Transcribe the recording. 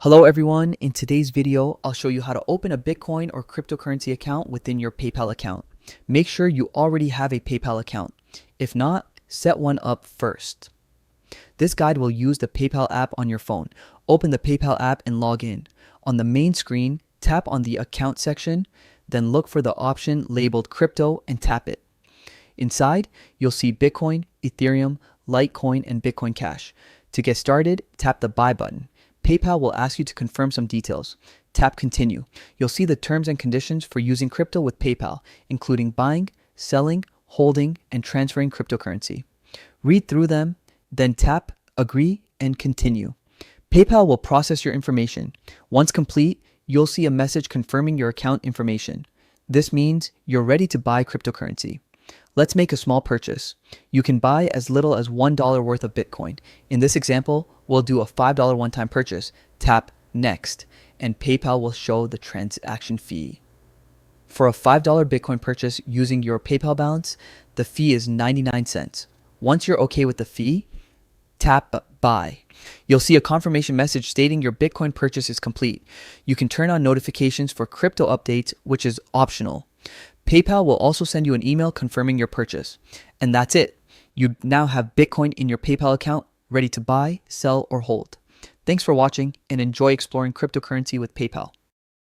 Hello everyone, in today's video, I'll show you how to open a Bitcoin or cryptocurrency account within your PayPal account. Make sure you already have a PayPal account. If not, set one up first. This guide will use the PayPal app on your phone. Open the PayPal app and log in. On the main screen, tap on the account section, then look for the option labeled crypto and tap it. Inside, you'll see Bitcoin, Ethereum, Litecoin, and Bitcoin Cash. To get started, tap the buy button. PayPal will ask you to confirm some details. Tap continue. You'll see the terms and conditions for using crypto with PayPal, including buying, selling, holding, and transferring cryptocurrency. Read through them, then tap agree and continue. PayPal will process your information. Once complete, you'll see a message confirming your account information. This means you're ready to buy cryptocurrency. Let's make a small purchase. You can buy as little as $1 worth of Bitcoin. In this example, we'll do a $5 one-time purchase. Tap Next, and PayPal will show the transaction fee. For a $5 Bitcoin purchase using your PayPal balance, the fee is 99 cents. Once you're okay with the fee, tap Buy. You'll see a confirmation message stating your Bitcoin purchase is complete. You can turn on notifications for crypto updates, which is optional. PayPal will also send you an email confirming your purchase. And that's it. You now have Bitcoin in your PayPal account ready to buy, sell, or hold. Thanks for watching and enjoy exploring cryptocurrency with PayPal.